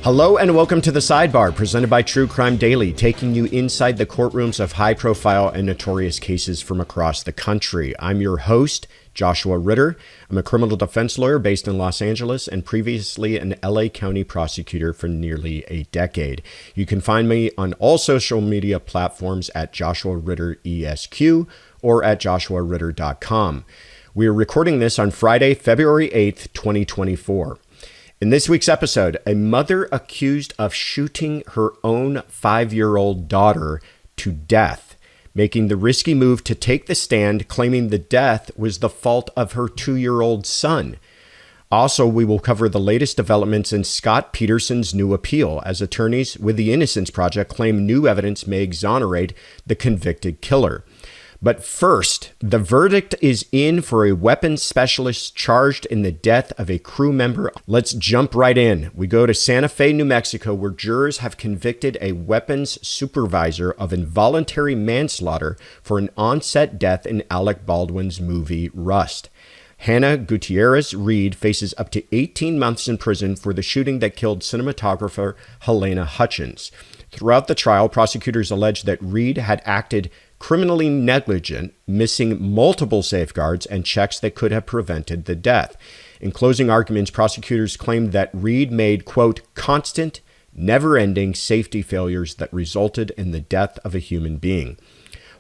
Hello and welcome to the Sidebar, presented by True Crime Daily, taking you inside the courtrooms of high-profile and notorious cases from across the country. I'm your host, Joshua Ritter. I'm a criminal defense lawyer based in Los Angeles and previously an LA County prosecutor for nearly a decade. You can find me on all social media platforms at Joshua Ritter ESQ or at joshuaritter.com. We are recording this on Friday, February 8th, 2024. In this week's episode, a mother accused of shooting her own 5-year-old daughter to death, making the risky move to take the stand, claiming the death was the fault of her 2-year-old son. Also, we will cover the latest developments in Scott Peterson's new appeal, as attorneys with the Innocence Project claim new evidence may exonerate the convicted killer. But first, the verdict is in for a weapons specialist charged in the death of a crew member. Let's jump right in. We go to Santa Fe, New Mexico, where jurors have convicted a weapons supervisor of involuntary manslaughter for an on-set death in Alec Baldwin's movie Rust. Hannah Gutierrez Reed faces up to 18 months in prison for the shooting that killed cinematographer Helena Hutchins. Throughout the trial, prosecutors alleged that Reed had acted criminally negligent, missing multiple safeguards and checks that could have prevented the death. In closing arguments, prosecutors claimed that Reed made, quote, constant, never-ending safety failures that resulted in the death of a human being.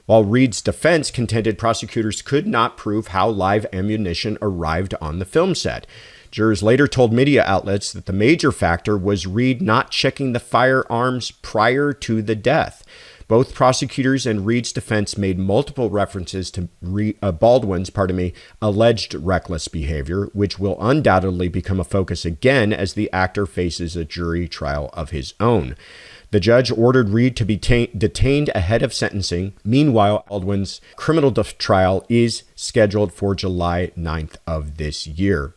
While Reed's defense contended prosecutors could not prove how live ammunition arrived on the film set. Jurors later told media outlets that the major factor was Reed not checking the firearms prior to the death. Both prosecutors and Reed's defense made multiple references to Baldwin's alleged reckless behavior, which will undoubtedly become a focus again as the actor faces a jury trial of his own. The judge ordered Reed to be detained ahead of sentencing. Meanwhile, Baldwin's criminal trial is scheduled for July 9th of this year.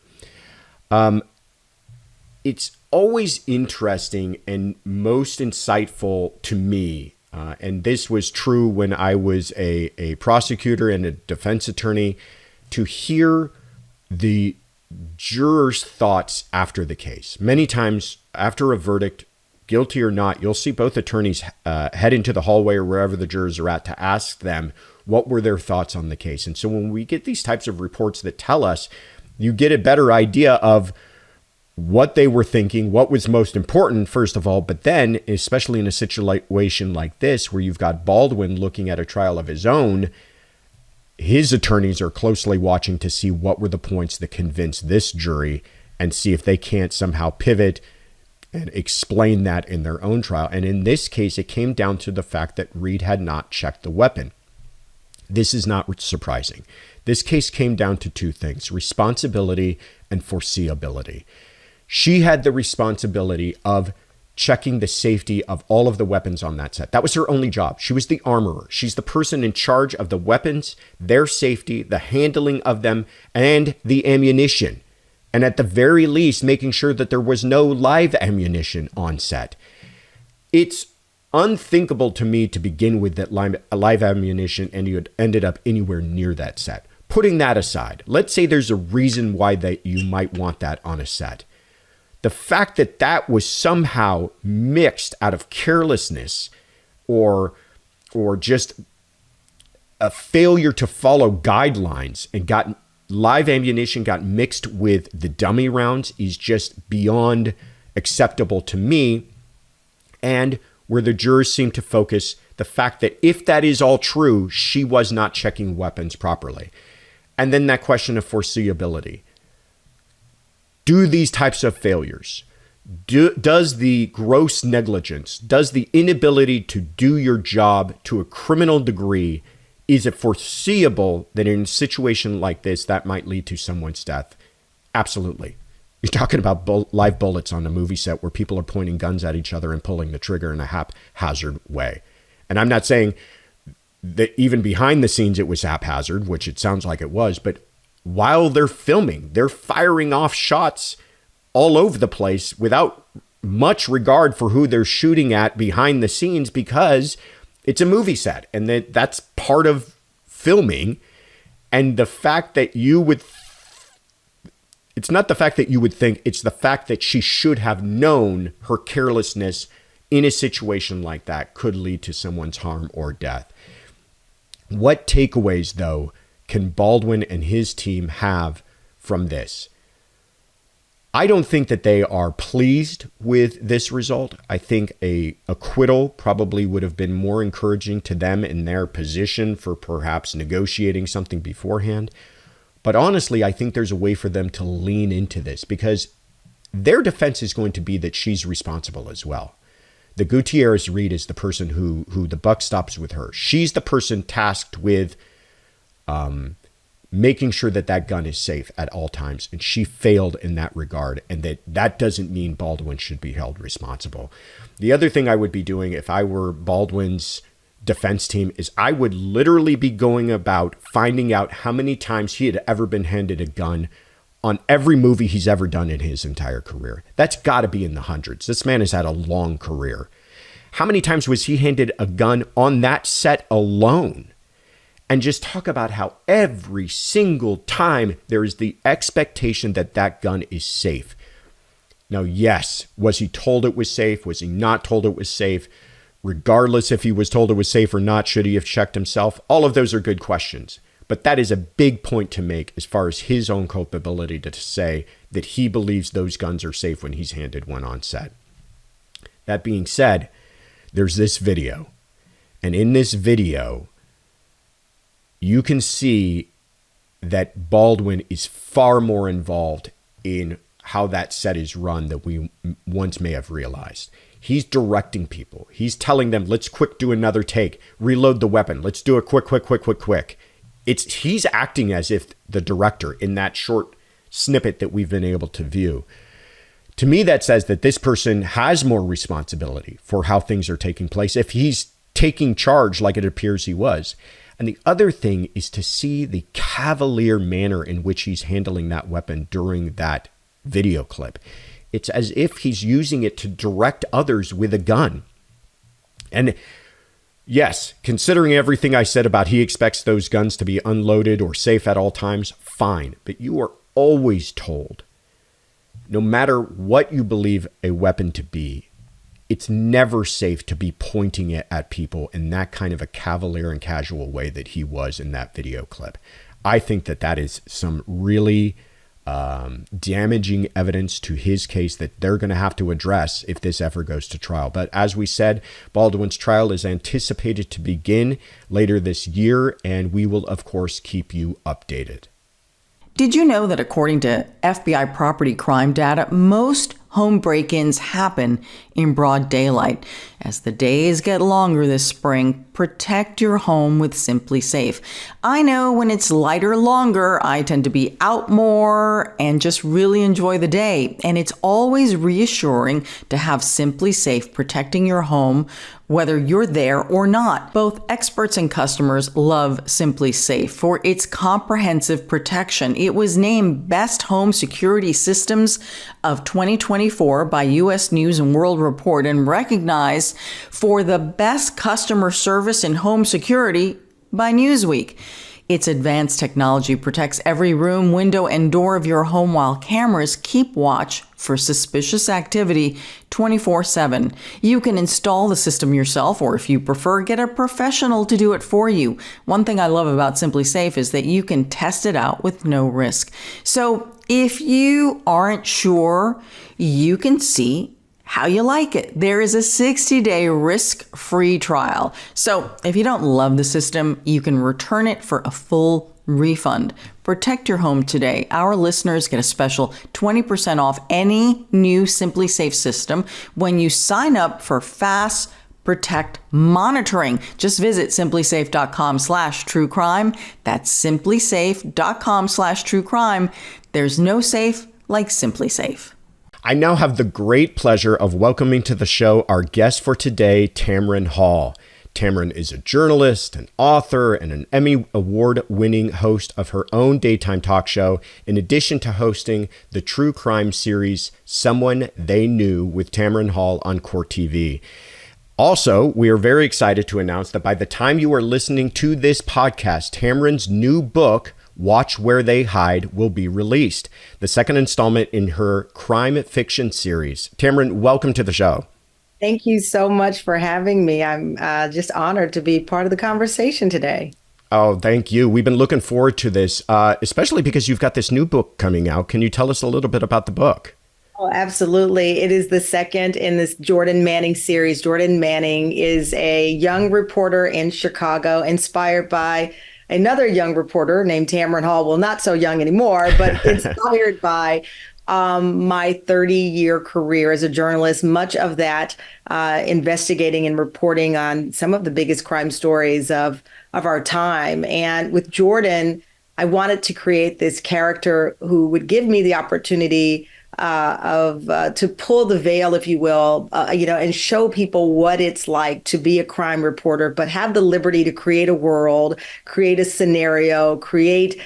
It's always interesting and most insightful to me, and this was true when I was a prosecutor and a defense attorney, to hear the jurors' thoughts after the case. Many times after a verdict, guilty or not, you'll see both attorneys head into the hallway or wherever the jurors are at to ask them what were their thoughts on the case. And so when we get these types of reports that tell us, you get a better idea of what they were thinking, what was most important, first of all, but then, especially in a situation like this, where you've got Baldwin looking at a trial of his own, his attorneys are closely watching to see what were the points that convinced this jury and see if they can't somehow pivot and explain that in their own trial. And in this case, it came down to the fact that Reed had not checked the weapon. This is not surprising. This case came down to two things: responsibility and foreseeability. She had the responsibility of checking the safety of all of the weapons on that set. That was her only job. She was the armorer. She's the person in charge of the weapons, their safety, the handling of them, and the ammunition. And at the very least, making sure that there was no live ammunition on set. It's unthinkable to me to begin with that live ammunition ended up anywhere near that set. Putting that aside, let's say there's a reason why that you might want that on a set. The fact that that was somehow mixed out of carelessness or just a failure to follow guidelines and live ammunition got mixed with the dummy rounds is just beyond acceptable to me. And where the jurors seem to focus the fact that if that is all true, she was not checking weapons properly. And then that question of foreseeability. Do these types of failures, does the gross negligence, does the inability to do your job to a criminal degree, is it foreseeable that in a situation like this, that might lead to someone's death? Absolutely. You're talking about live bullets on a movie set where people are pointing guns at each other and pulling the trigger in a haphazard way. And I'm not saying that even behind the scenes it was haphazard, which it sounds like it was, but while they're filming, they're firing off shots all over the place without much regard for who they're shooting at behind the scenes, because it's a movie set and that's part of filming. And the fact that you would It's not the fact that you would think, it's the fact that she should have known her carelessness in a situation like that could lead to someone's harm or death. What takeaways, though, can Baldwin and his team have from this? I don't think that they are pleased with this result. I think a acquittal probably would have been more encouraging to them in their position for perhaps negotiating something beforehand. But honestly, I think there's a way for them to lean into this because their defense is going to be that she's responsible as well. The Gutierrez Reed is the person who the buck stops with her. She's the person tasked with making sure that that gun is safe at all times. And she failed in that regard. And that doesn't mean Baldwin should be held responsible. The other thing I would be doing if I were Baldwin's defense team is I would literally be going about finding out how many times he had ever been handed a gun on every movie he's ever done in his entire career. That's got to be in the hundreds. This man has had a long career. How many times was he handed a gun on that set alone? And just talk about how every single time there is the expectation that that gun is safe. Now, yes, was he told it was safe? Was he not told it was safe? Regardless if he was told it was safe or not, should he have checked himself? All of those are good questions. But that is a big point to make as far as his own culpability to say that he believes those guns are safe when he's handed one on set. That being said, there's this video. And in this video, you can see that Baldwin is far more involved in how that set is run than we once may have realized. He's directing people. He's telling them, let's quick do another take, reload the weapon. Let's do it quick. He's acting as if the director in that short snippet that we've been able to view. To me, that says that this person has more responsibility for how things are taking place if he's taking charge like it appears he was. And the other thing is to see the cavalier manner in which he's handling that weapon during that video clip. It's as if he's using it to direct others with a gun. And yes, considering everything I said about he expects those guns to be unloaded or safe at all times, fine. But you are always told, no matter what you believe a weapon to be, it's never safe to be pointing it at people in that kind of a cavalier and casual way that he was in that video clip. I think that is some really damaging evidence to his case that they're going to have to address if this ever goes to trial. But as we said, Baldwin's trial is anticipated to begin later this year, and we will, of course, keep you updated. Did you know that according to FBI property crime data, most home break-ins happen in broad daylight? As the days get longer this spring, protect your home with Simply Safe. I know when it's lighter longer, I tend to be out more and just really enjoy the day. And it's always reassuring to have Simply Safe protecting your home, whether you're there or not. Both experts and customers love Simply Safe for its comprehensive protection. It was named Best Home Security Systems of 2024 by U.S. News and World Report and recognized for the best customer service in home security by Newsweek. Its advanced technology protects every room, window, and door of your home while cameras keep watch for suspicious activity 24/7. You can install the system yourself, or if you prefer, get a professional to do it for you. One thing I love about Simply Safe is that you can test it out with no risk. So if you aren't sure, you can see how you like it. There is a 60-day risk-free trial. So if you don't love the system, you can return it for a full refund. Protect your home today. Our listeners get a special 20% off any new Simply Safe system when you sign up for Fast Protect monitoring. Just visit simplysafe.com/truecrime. That's simplysafe.com/truecrime. There's no safe like Simply Safe. I now have the great pleasure of welcoming to the show our guest for today, Tamron Hall. Tamron is a journalist, an author, and an Emmy Award-winning host of her own daytime talk show, in addition to hosting the true crime series Someone They Knew with Tamron Hall on Court TV. Also, we are very excited to announce that by the time you are listening to this podcast, Tamron's new book Watch Where They Hide will be released, the second installment in her crime fiction series. Tamron, welcome to the show. Thank you so much for having me. I'm just honored to be part of the conversation today. Oh, thank you. We've been looking forward to this, especially because you've got this new book coming out. Can you tell us a little bit about the book? Oh, absolutely. It is the second in this Jordan Manning series. Jordan Manning is a young reporter in Chicago, inspired by another young reporter named Tamron Hall. Well, not so young anymore, but inspired by my 30-year career as a journalist, much of that investigating and reporting on some of the biggest crime stories of our time. And with Jordan, I wanted to create this character who would give me the opportunity to pull the veil, if you will, and show people what it's like to be a crime reporter, but have the liberty to create a world, create a scenario, create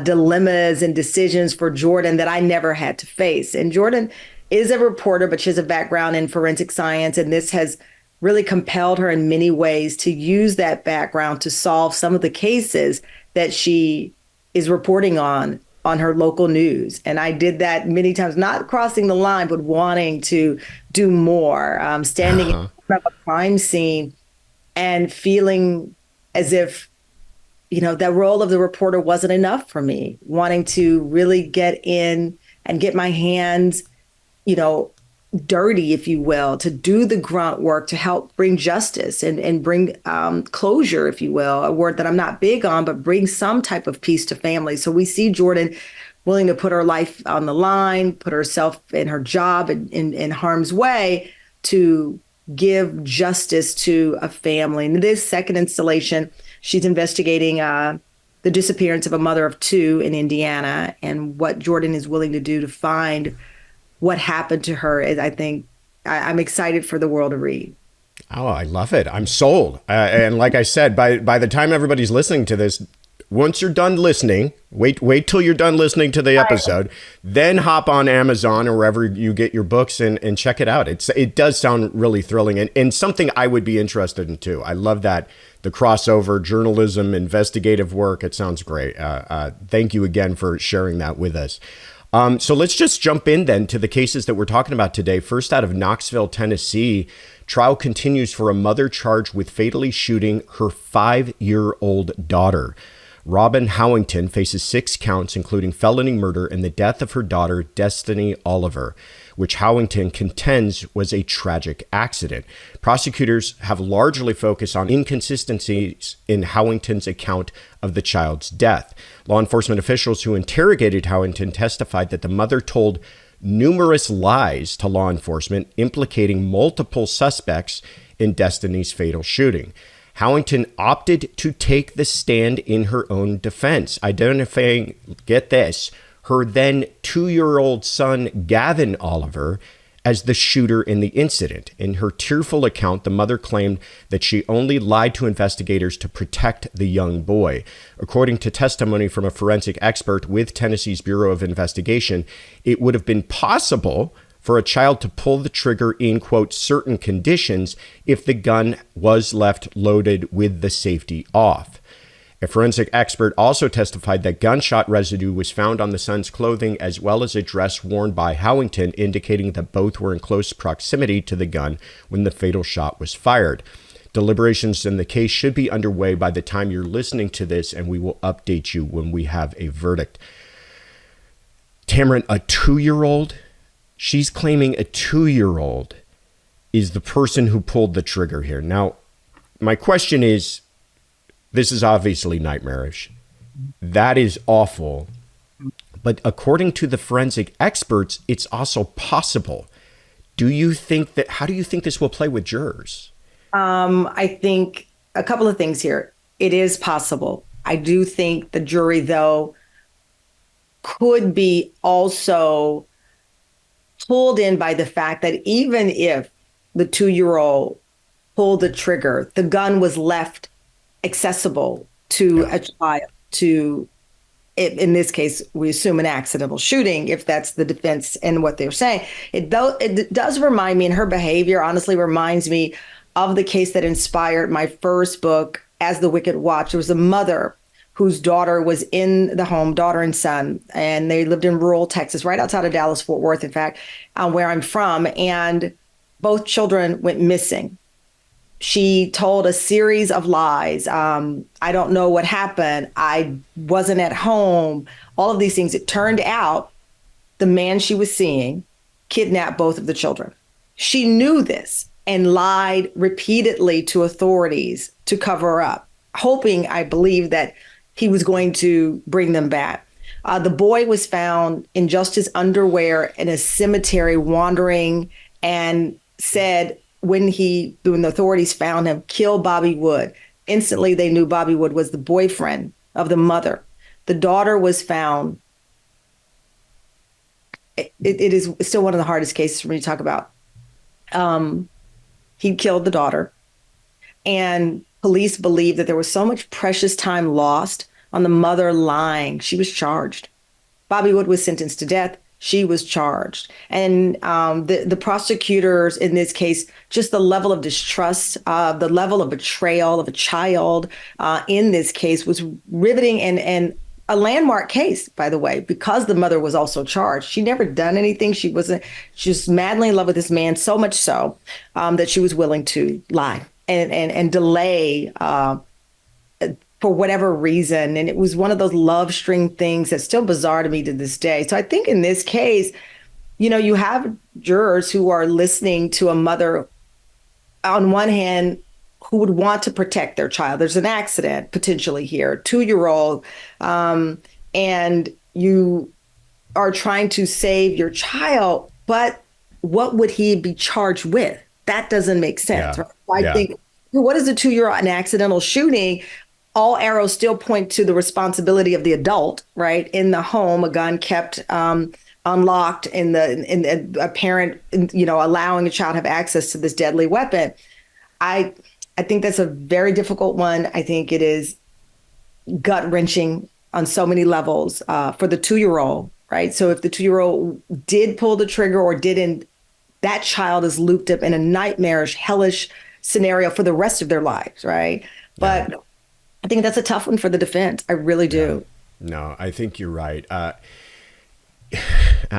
dilemmas and decisions for Jordan that I never had to face. And Jordan is a reporter, but she has a background in forensic science, and this has really compelled her in many ways to use that background to solve some of the cases that she is reporting on her local news. And I did that many times, not crossing the line, but wanting to do more, standing in front of a crime scene and feeling as if, that role of the reporter wasn't enough for me, wanting to really get in and get my hands, dirty, if you will, to do the grunt work, to help bring justice and bring closure, if you will, a word that I'm not big on, but bring some type of peace to families. So we see Jordan willing to put her life on the line, put herself and her job in harm's way to give justice to a family. And this second installation, she's investigating the disappearance of a mother of two in Indiana, and what Jordan is willing to do to find what happened to her. Is, I think, I'm excited for the world to read. Oh, I love it. I'm sold. And like I said, by the time everybody's listening to this, once you're done listening, wait till you're done listening to the episode, then hop on Amazon or wherever you get your books and check it out. It does sound really thrilling and something I would be interested in too. I love that, the crossover journalism, investigative work. It sounds great. Thank you again for sharing that with us. So let's just jump in then to the cases that we're talking about today. First, out of Knoxville, Tennessee, trial continues for a mother charged with fatally shooting her 5-year-old daughter. Robin Howington faces 6 counts, including felony murder and the death of her daughter, Destiny Oliver, which Howington contends was a tragic accident. Prosecutors have largely focused on inconsistencies in Howington's account of the child's death. Law enforcement officials who interrogated Howington testified that the mother told numerous lies to law enforcement, implicating multiple suspects in Destiny's fatal shooting. Howington opted to take the stand in her own defense, identifying, get this, her then 2-year-old son, Gavin Oliver, as the shooter in the incident. In her tearful account, the mother claimed that she only lied to investigators to protect the young boy. According to testimony from a forensic expert with Tennessee's Bureau of Investigation, it would have been possible for a child to pull the trigger in, quote, certain conditions if the gun was left loaded with the safety off. A forensic expert also testified that gunshot residue was found on the son's clothing as well as a dress worn by Howington, indicating that both were in close proximity to the gun when the fatal shot was fired. Deliberations in the case should be underway by the time you're listening to this, and we will update you when we have a verdict. Tamron, a 2-year-old? She's claiming a 2-year-old is the person who pulled the trigger here. Now, my question is, this is obviously nightmarish. That is awful. But according to the forensic experts, it's also possible. How do you think this will play with jurors? I think a couple of things here. It is possible. I do think the jury, though, could be also pulled in by the fact that even if the 2-year-old pulled the trigger, the gun was left accessible to a child, to, in this case, we assume an accidental shooting, if that's the defense and what they're saying. It does remind me, and her behavior honestly reminds me of the case that inspired my first book, As the Wicked Watch. There was a mother whose daughter was in the home, daughter and son, and they lived in rural Texas, right outside of Dallas, Fort Worth, in fact, where I'm from. And both children went missing. She told a series of lies. I don't know what happened. I wasn't at home. All of these things. It turned out the man she was seeing kidnapped both of the children. She knew this and lied repeatedly to authorities to cover up, hoping, I believe, that he was going to bring them back. The boy was found in just his underwear in a cemetery wandering, and said when the authorities found him, kill Bobby Wood. Instantly, they knew Bobby Wood was the boyfriend of the mother. The daughter was found. It is still one of the hardest cases for me to talk about. He killed the daughter, and police believe that there was so much precious time lost on the mother lying. She was charged. Bobby Wood was sentenced to death. She was charged. And the prosecutors in this case, just the level of distrust, the level of betrayal of a child in this case was riveting, and a landmark case, by the way, because the mother was also charged. She never done anything. She was madly in love with this man, so much so that she was willing to lie and delay for whatever reason. And it was one of those love string things that's still bizarre to me to this day. So I think in this case, you have jurors who are listening to a mother, on one hand, who would want to protect their child. There's an accident potentially here, 2-year-old, and you are trying to save your child, but what would he be charged with? That doesn't make sense. Yeah. Right? I think, what is a 2-year-old, an accidental shooting? All arrows still point to the responsibility of the adult, right? In the home, a gun kept unlocked, in a parent, allowing a child to have access to this deadly weapon. I think that's a very difficult one. I think it is gut wrenching on so many levels for the 2-year-old, right? So if the 2-year-old did pull the trigger or didn't, that child is looped up in a nightmarish, hellish scenario for the rest of their lives, right? But I think that's a tough one for the defense. I really do. No, I think you're right. I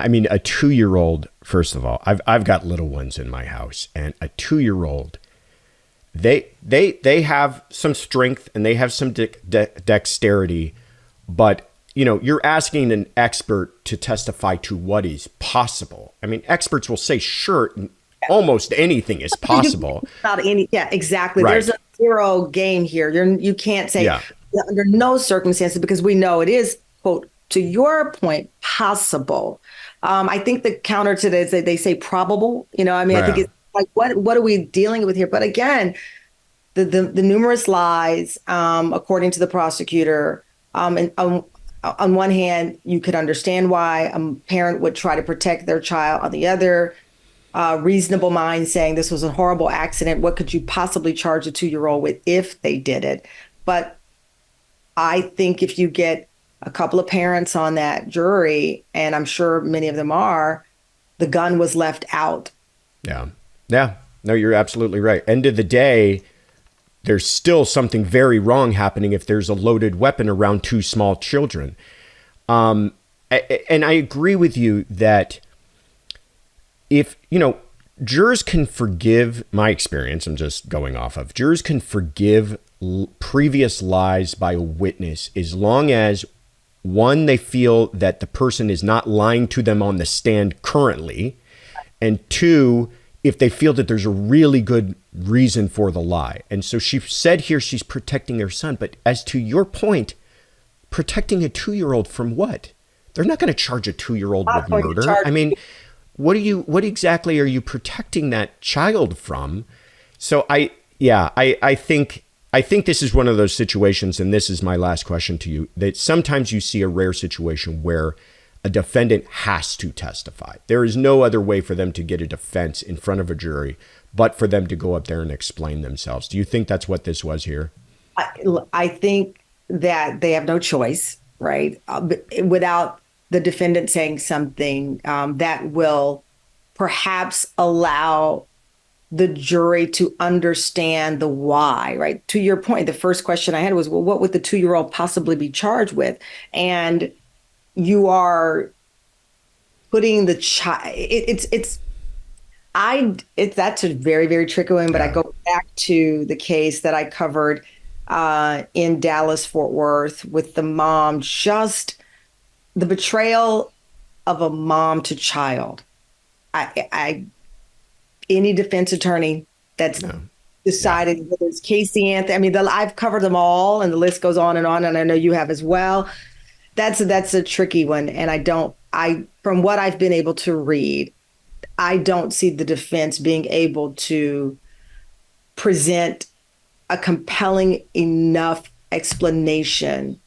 mean, a 2-year-old, first of all, I've got little ones in my house, and a 2-year-old, they have some strength and they have some dexterity, but you're asking an expert to testify to what is possible. I mean, experts will say, sure, almost anything is possible. Exactly. Right. There's a zero game here. You can't say under no circumstances, because we know it is, quote, to your point, possible. I think the counter to this, they say probable. I think it's like, what are we dealing with here? But again, the numerous lies, according to the prosecutor, and on one hand, you could understand why a parent would try to protect their child. On the other, reasonable mind saying this was a horrible accident. What could you possibly charge a 2-year-old with if they did it? But I think if you get a couple of parents on that jury, and I'm sure many of them are, the gun was left out. Yeah. No, you're absolutely right. End of the day, there's still something very wrong happening if there's a loaded weapon around 2 small children. And I agree with you that if, jurors can forgive, my experience, I'm just going off of, jurors can forgive previous lies by a witness as long as, one, they feel that the person is not lying to them on the stand currently, and 2, if they feel that there's a really good reason for the lie. And so she said here she's protecting her son, but as to your point, protecting a 2-year-old from what? They're not going to charge a 2-year-old with murder. I mean, what exactly are you protecting that child from? So I think this is one of those situations, and this is my last question to you, that sometimes you see a rare situation where a defendant has to testify. There is no other way for them to get a defense in front of a jury but for them to go up there and explain themselves. Do you think that's what this was here? I think that they have no choice, right? Without the defendant saying something that will perhaps allow the jury to understand the why, right? To your point, the first question I had was, well, what would the 2-year-old possibly be charged with? And you are putting the child, that's a very, very tricky one, but I go back to the case that I covered in Dallas, Fort Worth with the mom, just the betrayal of a mom to child. Any defense attorney that's decided whether it's Casey Anthony, I mean, I've covered them all, and the list goes on, and I know you have as well. That's a tricky one, and from what I've been able to read, I don't see the defense being able to present a compelling enough explanation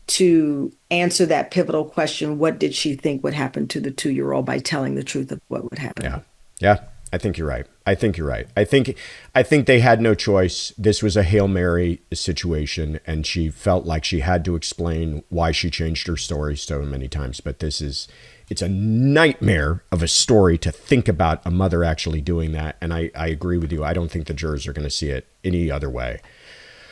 to answer that pivotal question: what did she think would happen to the 2-year-old by telling the truth of what would happen? Yeah. I think you're right. I think they had no choice. This was a Hail Mary situation, and she felt like she had to explain why she changed her story so many times. But it's a nightmare of a story to think about a mother actually doing that. And I agree with you. I don't think the jurors are going to see it any other way.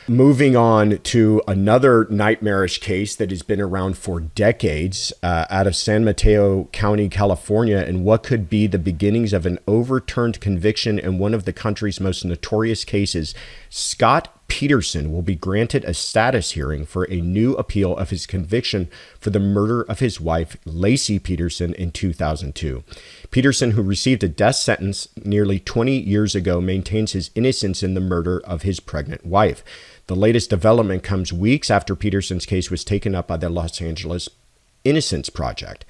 Moving on to another nightmarish case that has been around for decades out of San Mateo County, California, and what could be the beginnings of an overturned conviction in one of the country's most notorious cases. Scott Peterson will be granted a status hearing for a new appeal of his conviction for the murder of his wife, Lacey Peterson, in 2002. Peterson, who received a death sentence nearly 20 years ago, maintains his innocence in the murder of his pregnant wife. The latest development comes weeks after Peterson's case was taken up by the Los Angeles Innocence Project.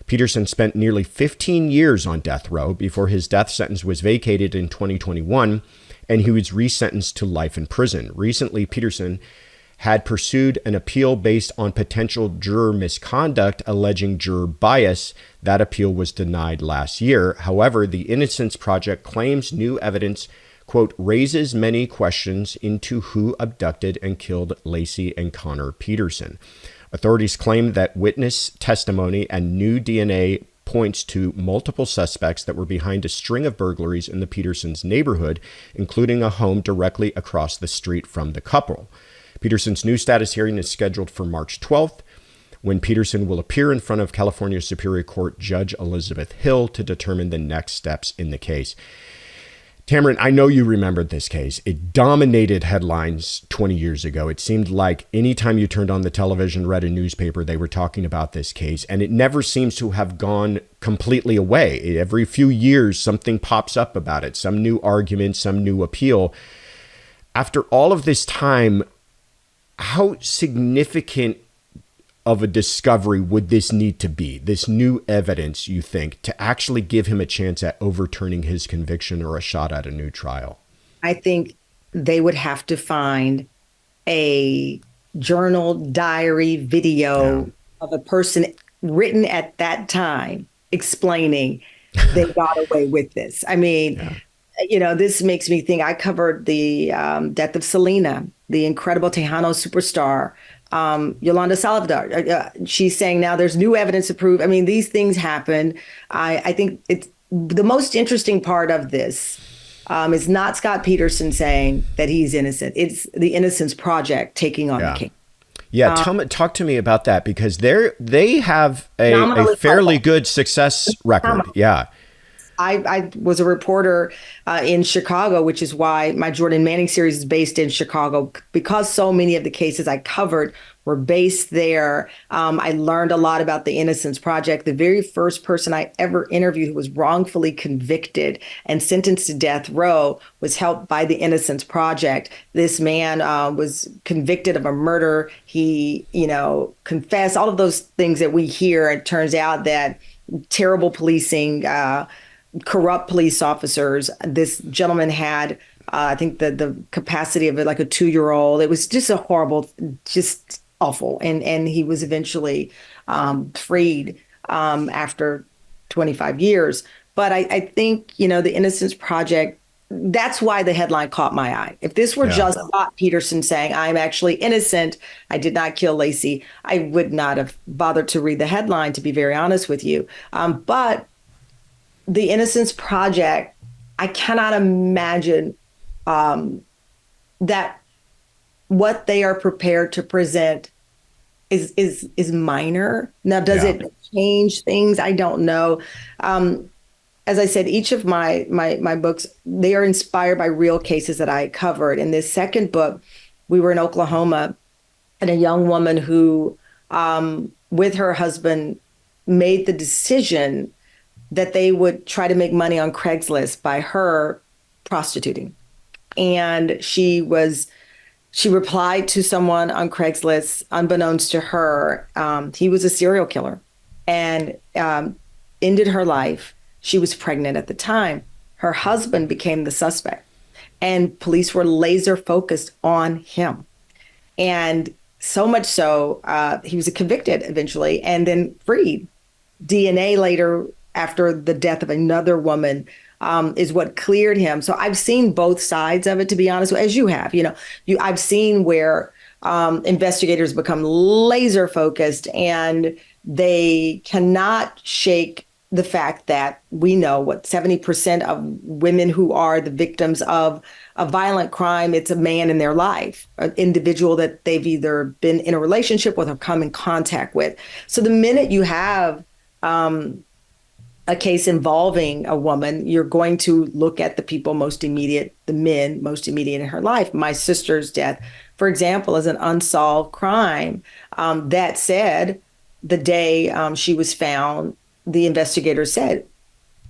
Peterson spent nearly 15 years on death row before his death sentence was vacated in 2021, and he was resentenced to life in prison. Recently, Peterson had pursued an appeal based on potential juror misconduct, alleging juror bias. That appeal was denied last year. However, the Innocence Project claims new evidence, quote, raises many questions into who abducted and killed Lacey and Connor Peterson. Authorities claim that witness testimony and new DNA points to multiple suspects that were behind a string of burglaries in the Petersons' neighborhood, including a home directly across the street from the couple. Peterson's new status hearing is scheduled for March 12th, when Peterson will appear in front of California Superior Court Judge Elizabeth Hill to determine the next steps in the case. Tamron, I know you remembered this case. It dominated headlines 20 years ago. It seemed like anytime you turned on the television, read a newspaper, they were talking about this case, and it never seems to have gone completely away. Every few years, something pops up about it, some new argument, some new appeal. After all of this time, how significant of a discovery would this need to be, this new evidence, you think, to actually give him a chance at overturning his conviction or a shot at a new trial? I think they would have to find a journal, diary, video of a person written at that time explaining they got away with this. I mean, this makes me think. I covered the death of Selena, the incredible Tejano superstar. Yolanda Salvador, she's saying now there's new evidence to prove. I mean, these things happen. I think it's the most interesting part of this is not Scott Peterson saying that he's innocent. It's the Innocence Project taking on the case. Yeah, talk to me about that, because they have a fairly good success record. Yeah. I was a reporter in Chicago, which is why my Jordan Manning series is based in Chicago, because so many of the cases I covered were based there. I learned a lot about the Innocence Project. The very first person I ever interviewed who was wrongfully convicted and sentenced to death row was helped by the Innocence Project. This man was convicted of a murder. He, confessed all of those things that we hear. It turns out that terrible policing, corrupt police officers. This gentleman had, I think, the capacity of like a 2-year-old. It was just a horrible, just awful. And he was eventually freed after 25 years. But I think, the Innocence Project, that's why the headline caught my eye. If this were just Scott Peterson saying, I'm actually innocent, I did not kill Lacey, I would not have bothered to read the headline, to be very honest with you. But the Innocence Project I cannot imagine that what they are prepared to present is minor. Now, does Yeah. it change things? I don't know. As I said, each of my books, they are inspired by real cases that I covered. In this second book, we were in Oklahoma, and a young woman who, with her husband, made the decision that they would try to make money on Craigslist by her prostituting. And she replied to someone on Craigslist, unbeknownst to her. He was a serial killer and ended her life. She was pregnant at the time. Her husband became the suspect, and police were laser focused on him. And so much so, he was convicted eventually and then freed. DNA later, after the death of another woman, is what cleared him. So I've seen both sides of it, to be honest, as you have. I've seen where investigators become laser focused and they cannot shake the fact that we know what 70% of women who are the victims of a violent crime, it's a man in their life, an individual that they've either been in a relationship with or come in contact with. So the minute you have a case involving a woman, you're going to look at the people most immediate, the men most immediate in her life. My sister's death, for example, is an unsolved crime. That said, the day she was found, the investigator said,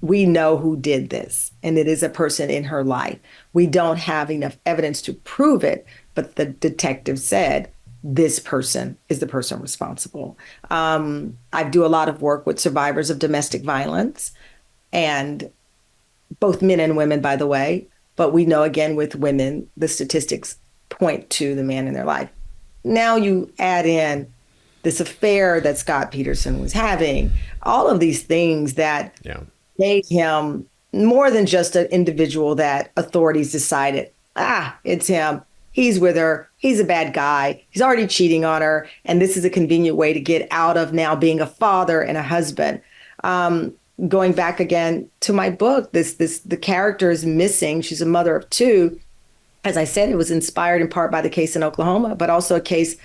we know who did this, and it is a person in her life. We don't have enough evidence to prove it, but the detective said, this person is the person responsible. I do a lot of work with survivors of domestic violence, and both men and women, by the way. But we know, again, with women, the statistics point to the man in their life. Now you add in this affair that Scott Peterson was having, all of these things that made him more than just an individual that authorities decided, it's him. He's with her. He's a bad guy. He's already cheating on her. And this is a convenient way to get out of now being a father and a husband. Going back again to my book, the character is missing. She's a mother of two. As I said, it was inspired in part by the case in Oklahoma, but also a case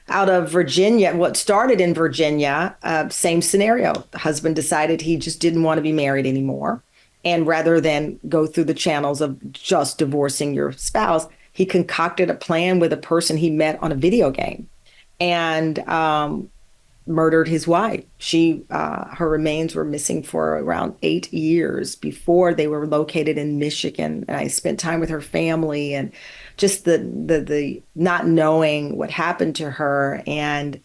out of Virginia. What started in Virginia, same scenario. The husband decided he just didn't want to be married anymore. And rather than go through the channels of just divorcing your spouse, he concocted a plan with a person he met on a video game and murdered his wife. Her remains were missing for around 8 years before they were located in Michigan. And I spent time with her family and just the not knowing what happened to her, and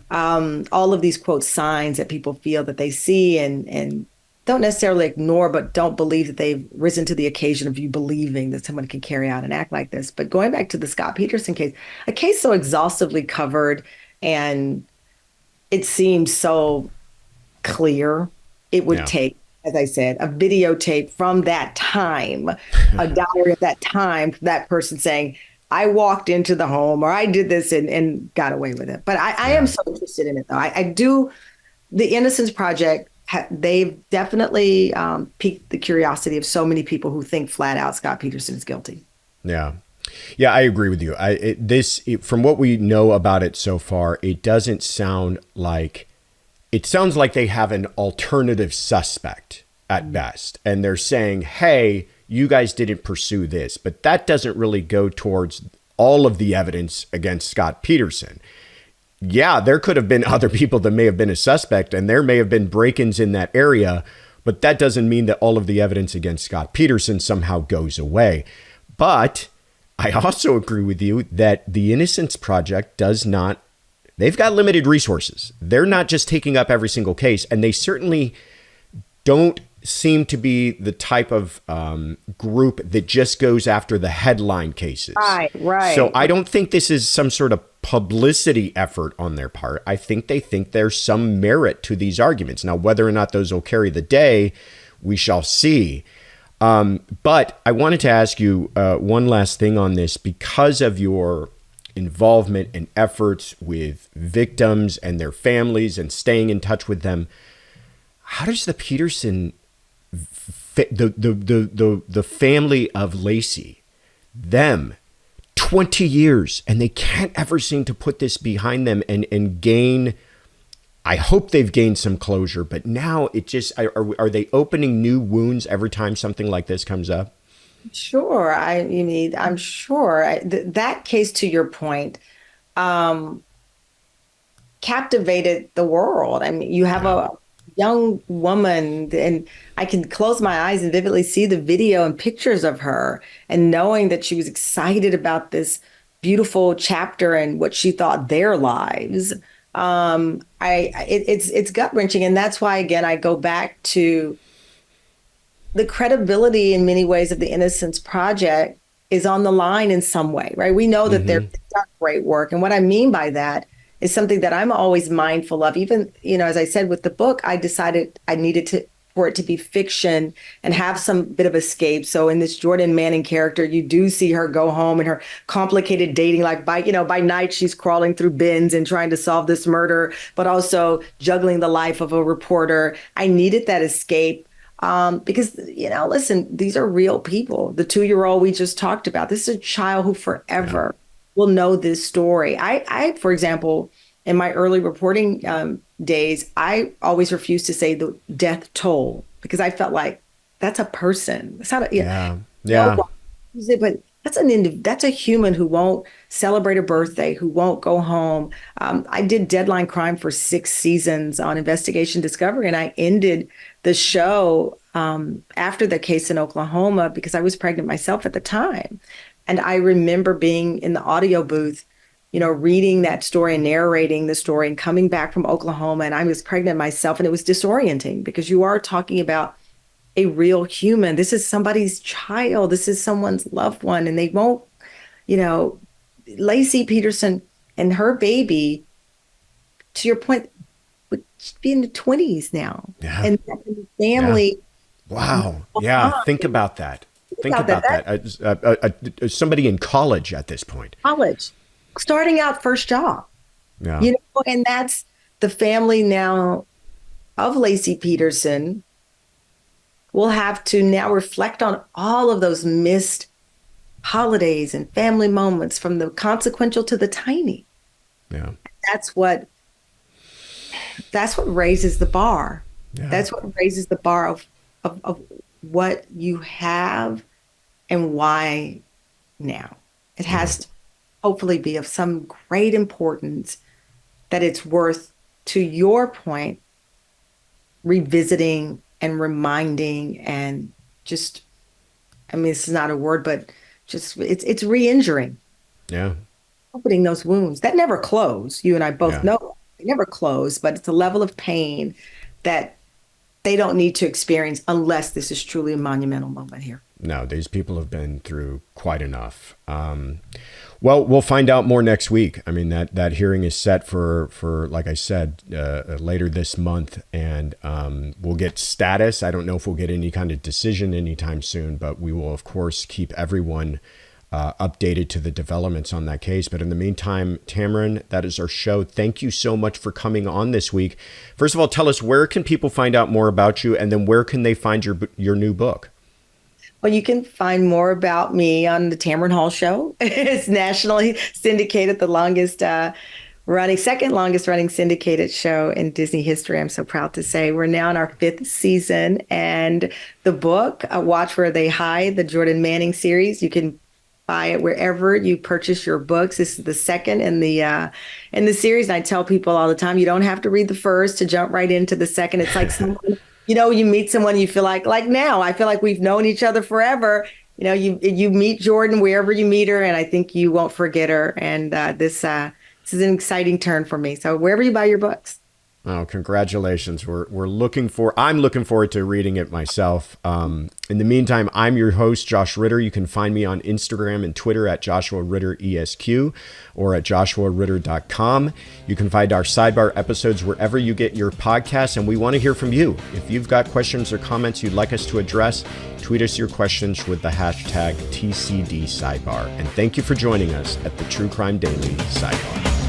all of these, quote, signs that people feel that they see and don't necessarily ignore, but don't believe that they've risen to the occasion of you believing that someone can carry out an act like this. But going back to the Scott Peterson case, a case so exhaustively covered, and it seems so clear, it would take, as I said, a videotape from that time, a diary of that time, that person saying, I walked into the home or I did this and got away with it. But I am so interested in it, though. I do. The Innocence Project, they've definitely piqued the curiosity of so many people who think flat out Scott Peterson is guilty. Yeah. Yeah, I agree with you. From what we know about it so far, it doesn't sound like, it sounds like they have an alternative suspect at best. And they're saying, hey, you guys didn't pursue this, but that doesn't really go towards all of the evidence against Scott Peterson. Yeah, there could have been other people that may have been a suspect, and there may have been break-ins in that area, but that doesn't mean that all of the evidence against Scott Peterson somehow goes away. But I also agree with you that the Innocence Project they've got limited resources. They're not just taking up every single case, and they certainly don't seem to be the type of group that just goes after the headline cases. Right. So I don't think this is some sort of publicity effort on their part. I think they think there's some merit to these arguments. Now, whether or not those will carry the day, we shall see. But I wanted to ask you one last thing on this, because of your involvement and efforts with victims and their families and staying in touch with them. How does the Peterson the family of Lacey, them, 20 years, and they can't ever seem to put this behind them and gain. I hope they've gained some closure, but now it just, are they opening new wounds every time something like this comes up? Sure. I'm sure that case, to your point, captivated the world. I mean, you have a young woman, and I can close my eyes and vividly see the video and pictures of her, and knowing that she was excited about this beautiful chapter and what she thought their lives. It's gut wrenching, and that's why, again, I go back to the credibility in many ways of the Innocence Project is on the line in some way, right? We know that they're done great work, and what I mean by that is something that I'm always mindful of. Even, as I said with the book, I decided I needed for it to be fiction and have some bit of escape. So in this Jordan Manning character, you do see her go home and her complicated dating, like by night, she's crawling through bins and trying to solve this murder, but also juggling the life of a reporter. I needed that escape because, listen, these are real people. The 2-year-old we just talked about, this is a child who forever will know this story. I, for example, in my early reporting days, I always refused to say the death toll because I felt like that's a person. It's not but that's a human who won't celebrate a birthday, who won't go home. I did Deadline Crime for 6 seasons on Investigation Discovery, and I ended the show after the case in Oklahoma because I was pregnant myself at the time. And I remember being in the audio booth, reading that story and narrating the story and coming back from Oklahoma, and I was pregnant myself, and it was disorienting because you are talking about a real human. This is somebody's child. This is someone's loved one, and they won't, Lacey Peterson and her baby, to your point, would be in the 20s now. Yeah. And the family. Yeah. Wow. Yeah. Think about that. Think about that. Somebody in college at this point. College. Starting out first job. Yeah. And that's the family now of Lacey Peterson will have to now reflect on all of those missed holidays and family moments, from the consequential to the tiny. Yeah. That's what raises the bar. Yeah. That's what raises the bar of what you have and why now. It has to hopefully be of some great importance that it's worth, to your point, revisiting and reminding and just, this is not a word, but just it's re-injuring. Yeah. Opening those wounds that never close. You and I both know they never close, but it's a level of pain that they don't need to experience unless this is truly a monumental moment here. No, these people have been through quite enough. Well, we'll find out more next week. I mean, that hearing is set for like I said, later this month, and we'll get status. I don't know if we'll get any kind of decision anytime soon, but we will, of course, keep everyone updated to the developments on that case. But in the meantime, Tamron, that is our show. Thank you so much for coming on this week. First of all, tell us, where can people find out more about you, and then where can they find your new book? Well, you can find more about me on the Tamron Hall show. It's nationally syndicated, the second longest running syndicated show in Disney history. I'm so proud to say we're now in our 5th season, and the book, Watch Where They Hide, the Jordan Manning series, you can buy it wherever you purchase your books. This is the second in the series. And I tell people all the time, you don't have to read the first to jump right into the second. It's like someone, you meet someone, you feel like now, I feel like we've known each other forever. You meet Jordan wherever you meet her, and I think you won't forget her. And this is an exciting turn for me. So wherever you buy your books. Oh, congratulations. I'm looking forward to reading it myself. In the meantime, I'm your host, Josh Ritter. You can find me on Instagram and Twitter at Joshua Ritter ESQ or at joshuaritter.com. You can find our Sidebar episodes wherever you get your podcasts, and we want to hear from you. If you've got questions or comments you'd like us to address, tweet us your questions with the hashtag TCD Sidebar. And thank you for joining us at the True Crime Daily Sidebar.